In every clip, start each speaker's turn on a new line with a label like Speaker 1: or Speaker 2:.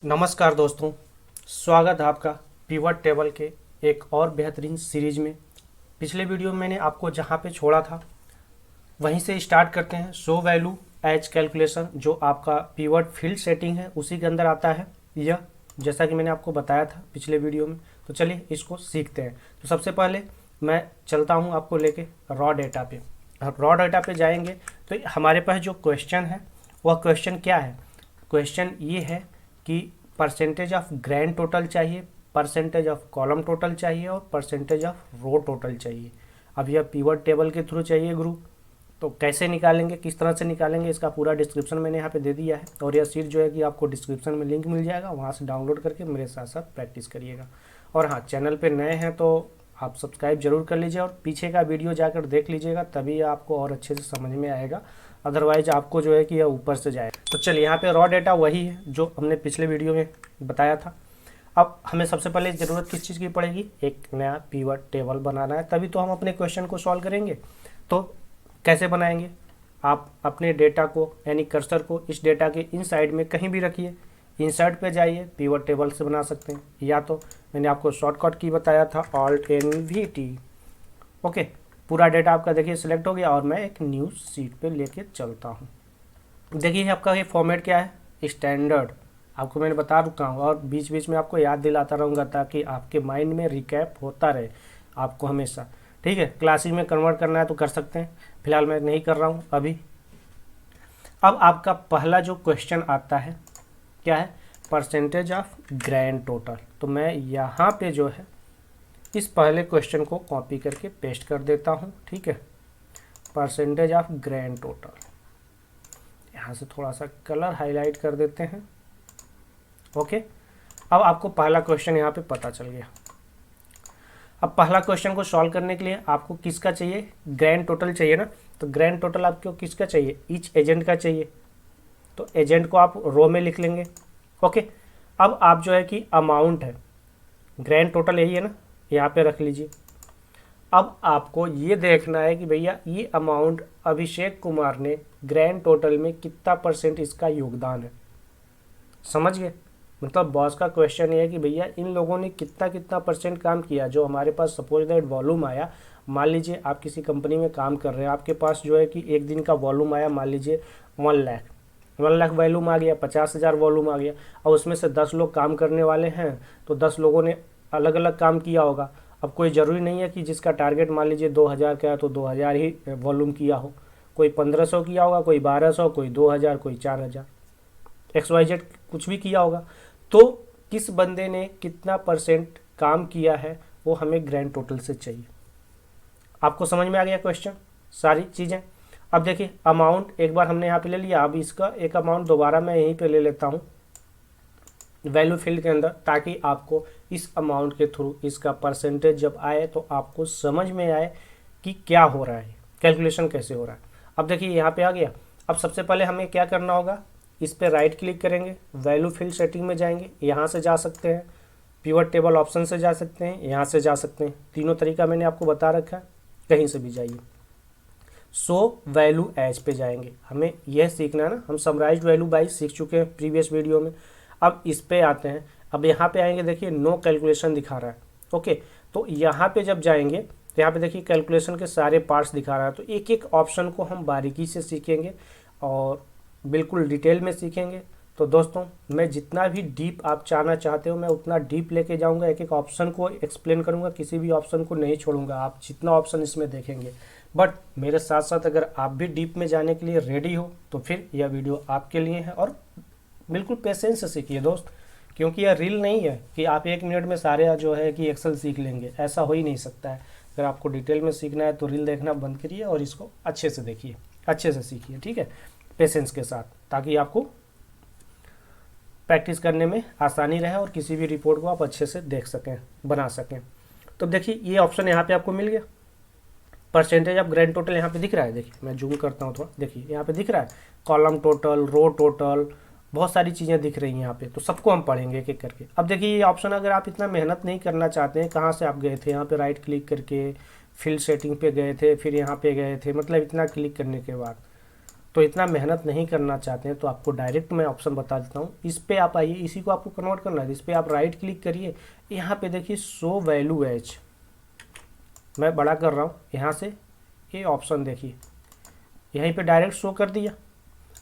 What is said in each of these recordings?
Speaker 1: नमस्कार दोस्तों, स्वागत है आपका पिवट टेबल के एक और बेहतरीन सीरीज में। पिछले वीडियो में मैंने आपको जहां पे छोड़ा था वहीं से स्टार्ट करते हैं। शो वैल्यू एज कैलकुलेशन जो आपका पिवट फील्ड सेटिंग है उसी के अंदर आता है यह, जैसा कि मैंने आपको बताया था पिछले वीडियो में। तो चलिए इसको सीखते हैं। तो सबसे पहले मैं चलता हूँ आपको लेके रॉ डेटा पे। रॉ डेटा पे जाएंगे तो हमारे पास जो क्वेश्चन है वह क्वेश्चन क्या है। क्वेश्चन ये है कि परसेंटेज ऑफ ग्रैंड टोटल चाहिए, परसेंटेज ऑफ कॉलम टोटल चाहिए और परसेंटेज ऑफ रो टोटल चाहिए। अब यह पिवट टेबल के थ्रू चाहिए ग्रुप। तो कैसे निकालेंगे, किस तरह से निकालेंगे, इसका पूरा डिस्क्रिप्शन मैंने यहाँ पे दे दिया है। और यह सीट जो है कि आपको डिस्क्रिप्शन में लिंक मिल जाएगा, वहाँ से डाउनलोड करके मेरे साथ साथ प्रैक्टिस करिएगा। और हाँ, चैनल पे नए हैं तो आप सब्सक्राइब जरूर कर लीजिए और पीछे का वीडियो जाकर देख लीजिएगा, तभी आपको और अच्छे से समझ में आएगा। अदरवाइज आपको जो है कि यह ऊपर से जाए। तो चलिए, यहाँ पे रॉ डेटा वही है जो हमने पिछले वीडियो में बताया था। अब हमें सबसे पहले ज़रूरत किस चीज़ की पड़ेगी, एक नया पिवट टेबल बनाना है, तभी तो हम अपने क्वेश्चन को सॉल्व करेंगे। तो कैसे बनाएंगे, आप अपने डेटा को यानी कर्सर को इस डेटा के इन साइड में कहीं भी रखिए, इंसर्ट पे जाइए, पिवट टेबल से बना सकते हैं। या तो मैंने आपको शॉर्टकट की बताया था, Alt+N+VT। ओके, पूरा डेटा आपका देखिए सिलेक्ट हो गया और मैं एक न्यू सीट पे लेके चलता हूँ। देखिए आपका ये फॉर्मेट क्या है, स्टैंडर्ड। आपको मैंने बता रुका हूँ और बीच बीच में आपको याद दिलाता रहूँगा ताकि आपके माइंड में रिकैप होता रहे आपको हमेशा। ठीक है, क्लासिक में कन्वर्ट करना है तो कर सकते हैं, फिलहाल मैं नहीं कर रहा हूँ अभी। अब आपका पहला जो क्वेश्चन आता है क्या है, परसेंटेज ऑफ ग्रैंड टोटल। तो मैं यहाँ पे जो है इस पहले क्वेश्चन को कॉपी करके पेस्ट कर देता हूँ। ठीक है, परसेंटेज ऑफ ग्रैंड टोटल, यहाँ से थोड़ा सा कलर हाईलाइट कर देते हैं। ओके, अब आपको पहला क्वेश्चन यहाँ पे पता चल गया। अब पहला क्वेश्चन को सॉल्व करने के लिए आपको किसका चाहिए, ग्रैंड टोटल चाहिए ना। तो ग्रैंड टोटल आपको किसका चाहिए, ईच एजेंट का चाहिए। तो एजेंट को आप रो में लिख लेंगे। ओके, अब आप जो है कि अमाउंट है, ग्रैंड टोटल यही है ना, यहाँ पे रख लीजिए। अब आपको ये देखना है कि भैया ये अमाउंट अभिषेक कुमार ने ग्रैंड टोटल में कितना परसेंट इसका योगदान है। समझ गए, मतलब बॉस का क्वेश्चन ये है कि भैया इन लोगों ने कितना कितना परसेंट काम किया। जो हमारे पास सपोज दैट वॉल्यूम आया, मान लीजिए आप किसी कंपनी में काम कर रहे हैं, आपके पास जो है कि एक दिन का वॉल्यूम आया, मान लीजिए 1 लाख वॉल्यूम आ गया, 50,000 वॉल्यूम आ गया। और उसमें से 10 लोग काम करने वाले हैं तो 10 लोगों ने अलग अलग काम किया होगा। अब कोई ज़रूरी नहीं है कि जिसका टारगेट मान लीजिए 2,000 का है तो 2,000 ही वॉल्यूम किया हो। कोई 1,500 किया होगा, कोई 1,200, कोई 2,000, कोई 4,000, XYZ कुछ भी किया होगा। तो किस बंदे ने कितना परसेंट काम किया है वो हमें ग्रैंड टोटल से चाहिए। आपको समझ में आ गया क्वेश्चन, सारी चीज़ें। अब देखिए अमाउंट एक बार हमने यहाँ पे ले लिया, अब इसका एक अमाउंट दोबारा मैं यहीं पे ले लेता हूँ वैल्यू फील्ड के अंदर, ताकि आपको इस अमाउंट के थ्रू इसका परसेंटेज जब आए तो आपको समझ में आए कि क्या हो रहा है, कैलकुलेशन कैसे हो रहा है। अब देखिए यहाँ पे आ गया। अब सबसे पहले हमें क्या करना होगा, इस पर राइट क्लिक करेंगे, वैल्यू फील्ड सेटिंग में जाएंगे, यहाँ से जा सकते हैं, पिवट टेबल ऑप्शन से जा सकते हैं, यहाँ से जा सकते हैं। तीनों तरीका मैंने आपको बता रखा है, कहीं से भी जाइए। सो वैल्यू एज पे जाएंगे, हमें यह सीखना है ना, हम समराइज्ड वैल्यू बाई सीख चुके हैं प्रीवियस वीडियो में। अब इस पे आते हैं, अब यहाँ पे आएंगे, देखिए नो कैलकुलेशन दिखा रहा है। ओके, तो यहाँ पे जब जाएंगे तो यहाँ पे देखिए कैलकुलेशन के सारे पार्ट्स दिखा रहा है। तो एक एक ऑप्शन को हम बारीकी से सीखेंगे और बिल्कुल डिटेल में सीखेंगे। तो दोस्तों, मैं जितना भी डीप आप जानना चाहते हो मैं उतना डीप लेके जाऊंगा, एक एक ऑप्शन को एक्सप्लेन करूंगा, किसी भी ऑप्शन को नहीं छोड़ूंगा। आप जितना ऑप्शन इसमें देखेंगे, बट मेरे साथ साथ अगर आप भी डीप में जाने के लिए रेडी हो तो फिर यह वीडियो आपके लिए है। और बिल्कुल पेशेंस से सीखिए दोस्त, क्योंकि यह रील नहीं है कि आप 1 मिनट में सारे जो है कि एक्सेल सीख लेंगे, ऐसा हो ही नहीं सकता है। अगर आपको डिटेल में सीखना है तो रील देखना बंद करिए और इसको अच्छे से देखिए, अच्छे से सीखिए। ठीक है, पेशेंस के साथ, ताकि आपको प्रैक्टिस करने में आसानी रहे और किसी भी रिपोर्ट को आप अच्छे से देख सकें, बना सकें। तो देखिए ये ऑप्शन यहाँ पे आपको मिल गया, परसेंटेज ऑफ ग्रैंड टोटल यहाँ पे दिख रहा है। देखिए मैं जूम करता हूँ थोड़ा, देखिए यहाँ पे दिख रहा है कॉलम टोटल, रो टोटल, बहुत सारी चीज़ें दिख रही हैं यहाँ पे। तो सबको हम पढ़ेंगे एक एक करके। अब देखिए ये ऑप्शन अगर आप इतना मेहनत नहीं करना चाहते हैं, कहाँ से आप गए थे, यहाँ पे राइट क्लिक करके फील्ड सेटिंग पे गए थे, फिर यहाँ पे गए थे, मतलब इतना क्लिक करने के बाद तो इतना मेहनत नहीं करना चाहते हैं तो आपको डायरेक्ट मैं ऑप्शन बता देता हूँ। इस पर आप आइए, इसी को आपको कन्वर्ट करना है। इस पर आप राइट क्लिक करिए, यहाँ पे देखिए शो वैल्यू एज, मैं बड़ा कर रहा हूँ यहाँ से, ये ऑप्शन देखिए यहीं पे डायरेक्ट शो कर दिया।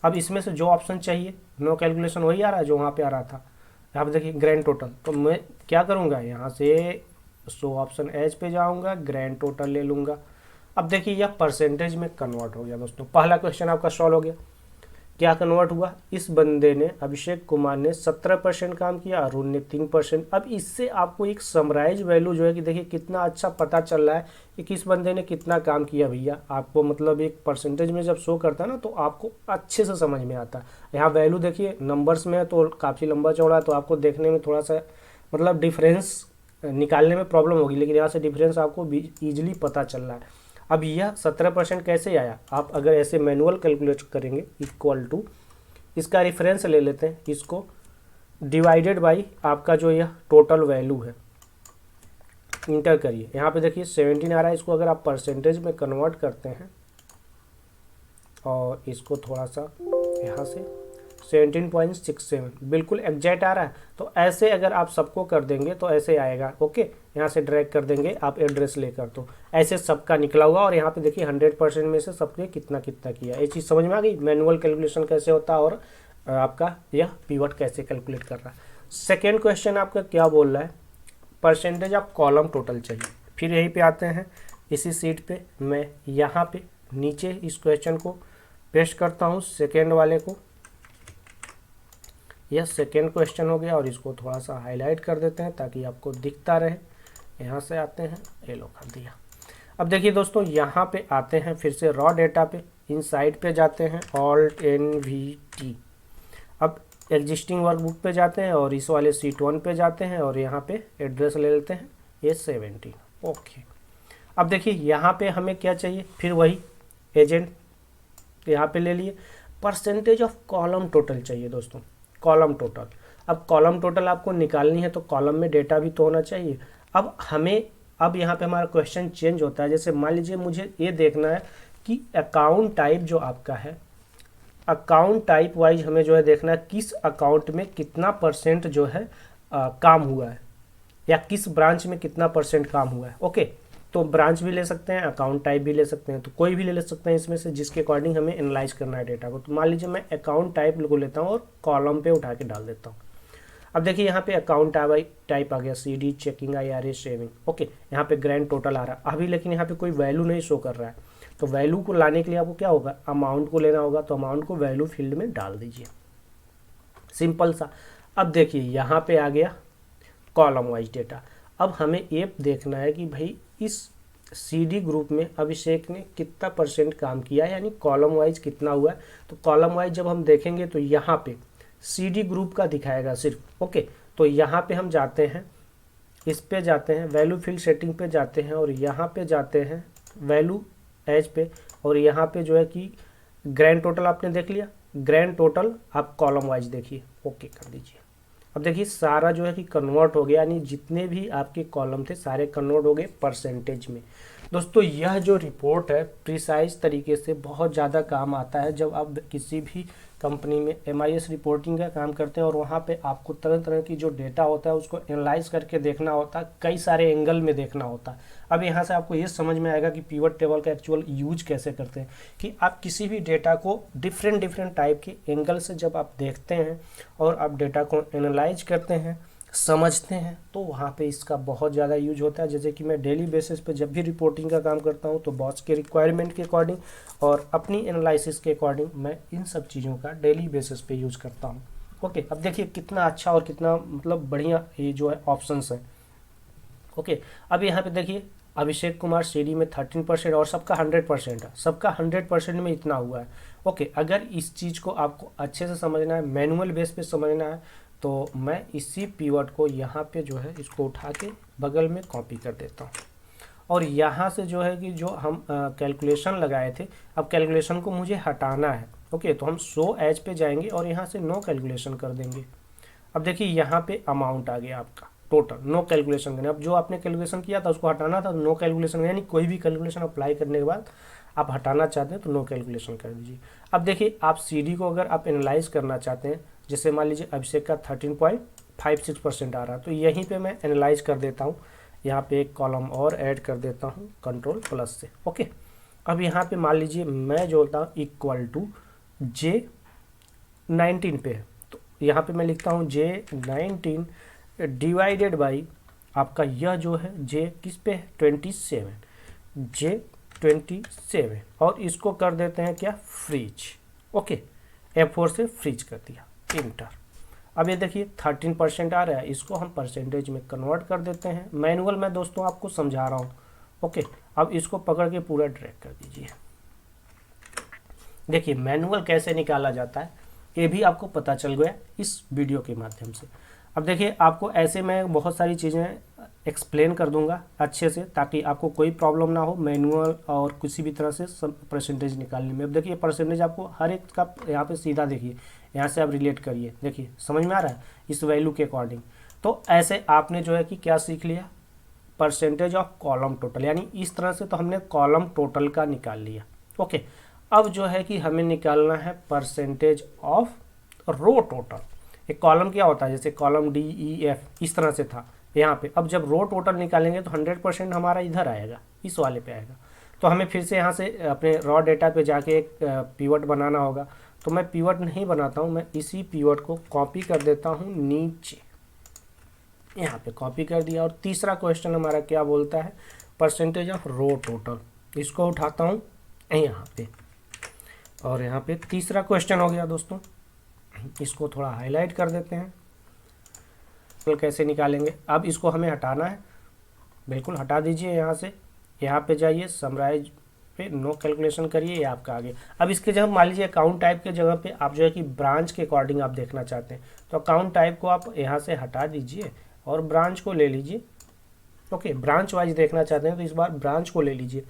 Speaker 1: अब इसमें से जो ऑप्शन चाहिए, नो कैलकुलेशन, वही आ रहा है जो वहाँ पे आ रहा था। यहाँ पे देखिए ग्रैंड टोटल, तो मैं क्या करूँगा, यहाँ से शो ऑप्शन एज पे जाऊँगा, ग्रैंड टोटल ले लूँगा। अब देखिए यह परसेंटेज में कन्वर्ट हो गया दोस्तों। पहला क्वेश्चन आपका सॉल्व हो गया। क्या कन्वर्ट हुआ, इस बंदे ने, अभिषेक कुमार ने 17% काम किया, अरुण ने 3%। अब इससे आपको एक समराइज वैल्यू जो है कि देखिए कितना अच्छा पता चल रहा है कि किस बंदे ने कितना काम किया भैया। आपको मतलब एक परसेंटेज में जब शो करता है ना तो आपको अच्छे से समझ में आता है। यहाँ वैल्यू देखिए नंबर्स में है तो काफ़ी लंबा चौड़ा है, तो आपको देखने में थोड़ा सा मतलब डिफरेंस निकालने में प्रॉब्लम होगी, लेकिन यहाँ से डिफरेंस आपको ईजिली पता चल रहा है। अब यह 17% कैसे आया, आप अगर ऐसे मैनुअल कैलकुलेट करेंगे, इक्वल टू, इसका रेफरेंस ले लेते हैं, इसको डिवाइडेड बाई आपका जो यह टोटल वैल्यू है, इंटर करिए। यहाँ पे देखिए 17 आ रहा है, इसको अगर आप परसेंटेज में कन्वर्ट करते हैं और इसको थोड़ा सा यहाँ से 17.67 बिल्कुल एग्जैक्ट आ रहा है। तो ऐसे अगर आप सबको कर देंगे तो ऐसे आएगा। ओके, यहाँ से ड्रैग कर देंगे आप एड्रेस लेकर, तो ऐसे सबका निकला हुआ। और यहाँ पे देखिए 100% में से सबने कितना कितना किया, ये चीज़ समझ में आ गई। मैनुअल कैलकुलेशन कैसे होता है और आपका यह पीवट कैसे कैलकुलेट कर रहा है। सेकेंड क्वेश्चन आपका क्या बोल रहा है, परसेंटेज ऑफ कॉलम टोटल चाहिए। फिर यहीं पे आते हैं, इसी सीट पे मैं यहाँ पे नीचे इस क्वेश्चन को पेस्ट करता हूँ, सेकेंड वाले को। यह सेकेंड क्वेश्चन हो गया और इसको थोड़ा सा हाईलाइट कर देते हैं ताकि आपको दिखता रहे। यहाँ से आते हैं, ये लो कर दिया। अब देखिए दोस्तों, यहाँ पे आते हैं फिर से रॉ डेटा पे, इनसाइड पे जाते हैं, ऑल्ट NVT। अब एग्जिस्टिंग वर्कबुक पे जाते हैं और इस वाले शीट 1 पे जाते हैं और यहाँ पे एड्रेस ले लेते हैं, ये 17। ओके, अब देखिए यहाँ पे हमें क्या चाहिए, फिर वही एजेंट यहाँ पे ले लिए। परसेंटेज ऑफ कॉलम टोटल चाहिए दोस्तों, कॉलम टोटल। अब कॉलम टोटल आपको निकालनी है तो कॉलम में डेटा भी तो होना चाहिए। अब हमें, अब यहाँ पे हमारा क्वेश्चन चेंज होता है। जैसे मान लीजिए मुझे ये देखना है कि अकाउंट टाइप जो आपका है, अकाउंट टाइप वाइज हमें जो है देखना है किस अकाउंट में कितना परसेंट जो है काम हुआ है, या किस ब्रांच में कितना परसेंट काम हुआ है। ओके, तो ब्रांच भी ले सकते हैं, अकाउंट टाइप भी ले सकते हैं, तो कोई भी ले सकते हैं इसमें से जिसके अकॉर्डिंग हमें एनालाइज करना है डेटा को। तो मान लीजिए मैं अकाउंट टाइप को लेता हूँ और कॉलम पे उठा के डाल देता हूँ। अब देखिए यहाँ पे अकाउंट टाइप आ गया, CD, checking, IRA, saving. Okay, यहाँ पे ग्रैंड टोटल आ रहा है अभी, लेकिन यहाँ पे कोई वैल्यू नहीं शो कर रहा है। तो वैल्यू को लाने के लिए आपको क्या होगा, अमाउंट को लेना होगा, तो अमाउंट को वैल्यू फील्ड में डाल दीजिए, सिंपल सा। अब देखिए यहाँ पे आ गया कॉलम वाइज डेटा। अब हमें ये देखना है कि भाई इस CD ग्रुप में अभिषेक ने कितना परसेंट काम किया, यानी कॉलम वाइज कितना हुआ है। तो कॉलम वाइज जब हम देखेंगे तो यहाँ पे CD ग्रुप का दिखाएगा सिर्फ। ओके, तो यहाँ पे हम जाते हैं, इस पे जाते हैं, वैल्यू फील्ड सेटिंग पे जाते हैं और यहाँ पे जाते हैं वैल्यू एज पे, और यहाँ पे जो है कि ग्रैंड टोटल आपने देख लिया, ग्रैंड टोटल आप कॉलम वाइज देखिए, ओके कर दीजिए। अब देखिए सारा जो है कि कन्वर्ट हो गया, यानी जितने भी आपके कॉलम थे सारे कन्वर्ट हो गए परसेंटेज में। दोस्तों यह जो रिपोर्ट है प्रिसाइज तरीके से बहुत ज़्यादा काम आता है जब आप किसी भी कंपनी में MIS रिपोर्टिंग का काम करते हैं और वहाँ पे आपको तरह तरह की जो डेटा होता है उसको एनालाइज करके देखना होता है, कई सारे एंगल में देखना होता है। अब यहाँ से आपको ये समझ में आएगा कि पिवट टेबल का एक्चुअल यूज कैसे करते हैं, कि आप किसी भी डेटा को डिफरेंट टाइप के एंगल से जब आप देखते हैं और आप डेटा को एनालाइज करते हैं, समझते हैं, तो वहाँ पे इसका बहुत ज़्यादा यूज होता है। जैसे कि मैं डेली बेसिस पे जब भी रिपोर्टिंग का काम करता हूँ तो बॉस के रिक्वायरमेंट के अकॉर्डिंग और अपनी एनालिसिस के अकॉर्डिंग मैं इन सब चीज़ों का डेली बेसिस पे यूज़ करता हूँ। ओके, अब देखिए कितना अच्छा और कितना मतलब बढ़िया ये जो है ऑप्शंस है। ओके, अब यहाँ पे देखिए अभिषेक कुमार CD में 13% और सबका 100% है, सबका 100% में इतना हुआ है। ओके, अगर इस चीज़ को आपको अच्छे से समझना है, मैनुअल बेस पे समझना है, तो मैं इसी पिवट को यहाँ पे जो है इसको उठा के बगल में कॉपी कर देता हूँ और यहाँ से जो है कि जो हम कैलकुलेशन लगाए थे, अब कैलकुलेशन को मुझे हटाना है। ओके, तो हम शो एज पे जाएंगे और यहाँ से नो कैलकुलेशन कर देंगे। अब देखिए यहाँ पे अमाउंट आ गया आपका टोटल, नो कैलकुलेशन करना। अब जो आपने कैलकुलेशन किया था उसको हटाना था, नो कैलकुलेशन, यानी कोई भी कैलकुलेशन अप्लाई करने के बाद आप हटाना चाहते हैं तो नो कैलकुलेशन कर दीजिए। अब देखिए आप CD को अगर आप एनालाइज करना चाहते हैं, जैसे मान लीजिए अभिषेक का 13.56% आ रहा है, तो यहीं पे मैं एनालाइज कर देता हूँ। यहाँ पे एक कॉलम और ऐड कर देता हूँ Ctrl+ से। ओके, अब यहाँ पे मान लीजिए मैं जोड़ता हूँ इक्वल टू J19 पे है, तो यहाँ पे मैं लिखता हूँ J19 डिवाइडेड बाई आपका यह जो है J किस पे है 27, J27, और इसको कर देते हैं क्या फ्रीज। ओके, F4 से फ्रीज कर दिया, इंटर। अब ये देखिए 13% आ रहा है, इसको हम परसेंटेज में कन्वर्ट कर देते हैं। मैनुअल में दोस्तों आपको समझा रहा हूँ। ओके, अब इसको पकड़ के पूरा ड्रैग कर दीजिए। देखिए मैनुअल कैसे निकाला जाता है ये भी आपको पता चल गया इस वीडियो के माध्यम से। अब देखिए आपको ऐसे मैं बहुत सारी चीज़ें एक्सप्लेन कर दूंगा अच्छे से, ताकि आपको कोई प्रॉब्लम ना हो मैनुअल और किसी भी तरह से परसेंटेज निकालने में। अब देखिए परसेंटेज आपको हर एक का यहाँ पे सीधा देखिए, यहाँ से आप रिलेट करिए, देखिए समझ में आ रहा है इस वैल्यू के अकॉर्डिंग। तो ऐसे आपने जो है कि क्या सीख लिया, परसेंटेज ऑफ कॉलम टोटल, यानी इस तरह से तो हमने कॉलम टोटल का निकाल लिया। ओके, अब जो है कि हमें निकालना है परसेंटेज ऑफ रो टोटल। एक कॉलम क्या होता है, जैसे कॉलम DEF इस तरह से था यहाँ पे। अब जब रो टोटल निकालेंगे तो 100% हमारा इधर आएगा, इस वाले पे आएगा। तो हमें फिर से यहाँ से अपने रॉ डेटा पे जाके एक पिवट बनाना होगा। तो मैं पिवट नहीं बनाता हूँ, मैं इसी पिवट को कॉपी कर देता हूँ नीचे, यहाँ पे कॉपी कर दिया। और तीसरा क्वेश्चन हमारा क्या बोलता है, परसेंटेज ऑफ रो टोटल, इसको उठाता हूँ यहाँ पे, और यहाँ पे तीसरा क्वेश्चन हो गया दोस्तों। इसको थोड़ा हाईलाइट कर देते हैं, तो कैसे निकालेंगे। अब इसको हमें हटाना है, बिल्कुल हटा दीजिए यहाँ से। यहाँ पे जाइए समराइज पे, नो कैलकुलेशन करिए, ये आपका आगे। अब इसके जगह मान लीजिए अकाउंट टाइप के जगह पे आप जो है कि ब्रांच के अकॉर्डिंग आप देखना चाहते हैं, तो अकाउंट टाइप को आप यहाँ से हटा दीजिए और ब्रांच को ले लीजिए। ओके, ब्रांच वाइज देखना चाहते हैं तो इस बार ब्रांच को ले लीजिए।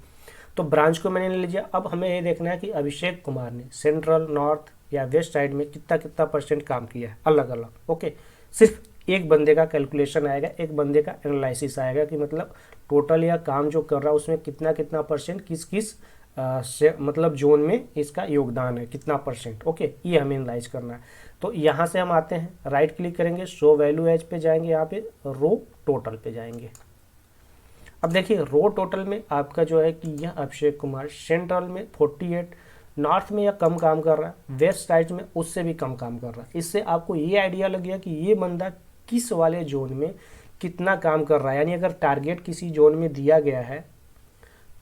Speaker 1: तो ब्रांच को मैंने ले लिया। अब हमें ये देखना है कि अभिषेक कुमार ने सेंट्रल, नॉर्थ या वेस्ट साइड में कितना कितना % काम किया है अलग अलग। ओके, सिर्फ एक बंदे का कैलकुलेशन आएगा, एक बंदे का एनालिसिस आएगा कि मतलब टोटल या काम जो कर रहा है उसमें कितना कितना % किस किस मतलब जोन में इसका योगदान है, कितना %। ओके, ये हमें एनालाइज करना है। तो यहाँ से हम आते हैं, राइट क्लिक करेंगे, शो वैल्यू एज पे जाएंगे, यहाँ पे रो टोटल पे जाएंगे। अब देखिए रो टोटल में आपका जो है कि यह अभिषेक कुमार सेंट्रल में 48, नॉर्थ में यह कम काम कर रहा है, वेस्ट साइड में उससे भी कम काम कर रहा है। इससे आपको ये आइडिया लग गया कि ये बंदा किस वाले जोन में कितना काम कर रहा है। यानी अगर टारगेट किसी जोन में दिया गया है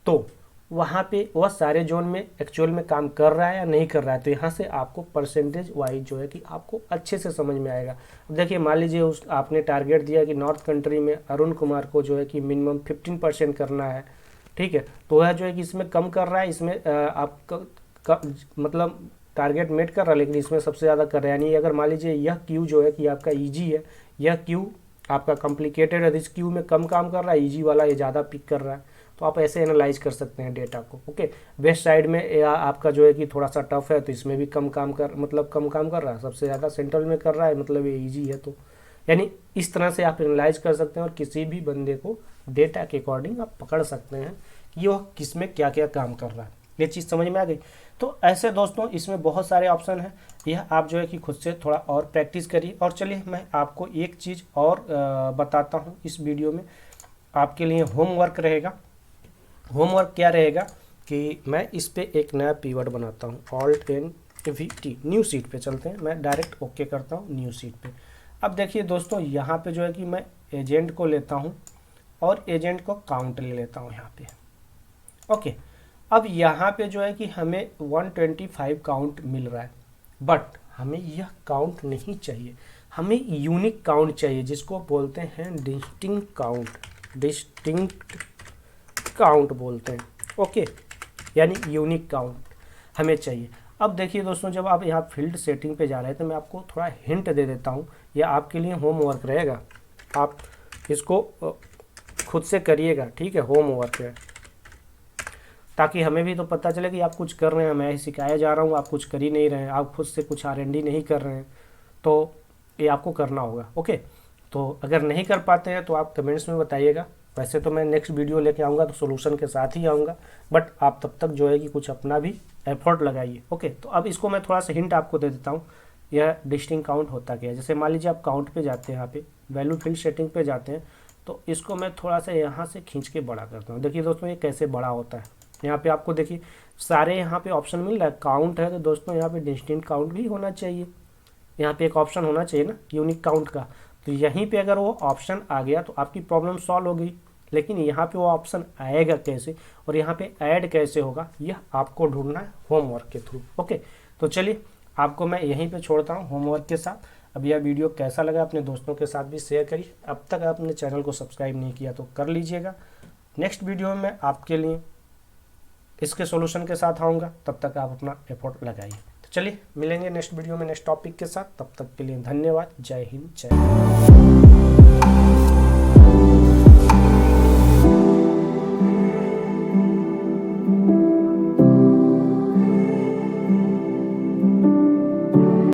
Speaker 1: तो वहाँ पे वह सारे जोन में एक्चुअल में काम कर रहा है या नहीं कर रहा है। तो यहाँ से आपको परसेंटेज वाइज जो है कि आपको अच्छे से समझ में आएगा। अब देखिए मान लीजिए उस आपने टारगेट दिया कि नॉर्थ कंट्री में अरुण कुमार को जो है कि मिनिमम 15% करना है, ठीक है। तो वह जो है कि इसमें कम कर रहा है, इसमें आपका मतलब टारगेट मेट कर रहा है, लेकिन इसमें सबसे ज़्यादा कर रहा है। यानी अगर मान लीजिए यह क्यू जो है कि आपका ईजी है, यह क्यू आपका कॉम्प्लिकेटेड है, इस क्यू में कम काम कर रहा है, ईजी वाला ये ज़्यादा पिक कर रहा है। तो आप ऐसे एनालाइज कर सकते हैं डेटा को। ओके, वेस्ट साइड में आपका जो है कि थोड़ा सा टफ है, तो इसमें भी कम काम कर रहा है, सबसे ज़्यादा सेंट्रल में कर रहा है, मतलब ये ईजी है। तो यानी इस तरह से आप एनालाइज कर सकते हैं और किसी भी बंदे को डेटा के अकॉर्डिंग आप पकड़ सकते हैं कि वह किस में क्या क्या काम कर रहा है। ये चीज़ समझ में आ गई। तो ऐसे दोस्तों इसमें बहुत सारे ऑप्शन हैं, यह आप जो है कि खुद से थोड़ा और प्रैक्टिस करिए। और चलिए मैं आपको एक चीज़ और बताता हूँ इस वीडियो में, आपके लिए होमवर्क रहेगा। होमवर्क क्या रहेगा कि मैं इस पे एक नया पिवट बनाता हूँ, Alt+N+VT, न्यू सीट पे चलते हैं। मैं डायरेक्ट ओके करता हूँ न्यू सीट पे। अब देखिए दोस्तों यहाँ पे जो है कि मैं एजेंट को लेता हूँ और एजेंट को काउंट ले लेता हूँ यहाँ पे। ओके, अब यहाँ पे जो है कि हमें 125 काउंट मिल रहा है, बट हमें यह काउंट नहीं चाहिए, हमें यूनिक काउंट चाहिए, जिसको बोलते हैं डिस्टिंक्ट काउंट, डिस्टिंक्ट काउंट बोलते हैं। ओके, यानी यूनिक काउंट हमें चाहिए। अब देखिए दोस्तों, जब आप यहाँ फील्ड सेटिंग पे जा रहे हैं तो मैं आपको थोड़ा हिंट दे देता हूँ, यह आपके लिए होमवर्क रहेगा, आप इसको खुद से करिएगा, ठीक है। होमवर्क है ताकि हमें भी तो पता चले कि आप कुछ कर रहे हैं, मैं सिखाया जा रहा हूँ, आप कुछ कर ही नहीं रहे हैं, आप खुद से कुछ R&D नहीं कर रहे हैं, तो ये आपको करना होगा। ओके, तो अगर नहीं कर पाते हैं तो आप कमेंट्स में बताइएगा, वैसे तो मैं नेक्स्ट वीडियो लेके आऊँगा तो सोल्यूशन के साथ ही आऊँगा, बट आप तब तक जो है कि कुछ अपना भी एफर्ट लगाइए। ओके, तो अब इसको मैं थोड़ा सा हिंट आपको दे देता हूँ, यह डिस्टिंग काउंट होता क्या है। जैसे मान लीजिए आप काउंट पे जाते हैं, यहाँ पे वैल्यू फील्ड सेटिंग पे जाते हैं, तो इसको मैं थोड़ा सा यहाँ से खींच के बड़ा करता हूँ। देखिए दोस्तों ये कैसे बड़ा होता है। यहाँ पे आपको देखिए सारे यहाँ पे ऑप्शन मिल रहा है, काउंट है तो दोस्तों यहाँ पे डिस्टिंक्ट काउंट भी होना चाहिए। यहाँ पे एक ऑप्शन होना चाहिए ना यूनिक काउंट का, तो यहीं पे अगर वो ऑप्शन आ गया तो आपकी प्रॉब्लम सॉल्व हो गई। लेकिन यहाँ पे वो ऑप्शन आएगा कैसे और यहाँ पे ऐड कैसे होगा, यह आपको ढूंढना है होमवर्क के थ्रू। ओके, तो चलिए आपको मैं यहीं पे छोड़ता हूँ होमवर्क के साथ। अब यह वीडियो कैसा लगा अपने दोस्तों के साथ भी शेयर करिए। अब तक आपने चैनल को सब्सक्राइब नहीं किया तो कर लीजिएगा। नेक्स्ट वीडियो में मैं आपके लिए इसके सॉल्यूशन के साथ आऊँगा, तब तक आप अपना एफर्ट लगाइए। तो चलिए मिलेंगे नेक्स्ट वीडियो में नेक्स्ट टॉपिक के साथ, तब तक के लिए धन्यवाद। जय हिंद, जय भारत।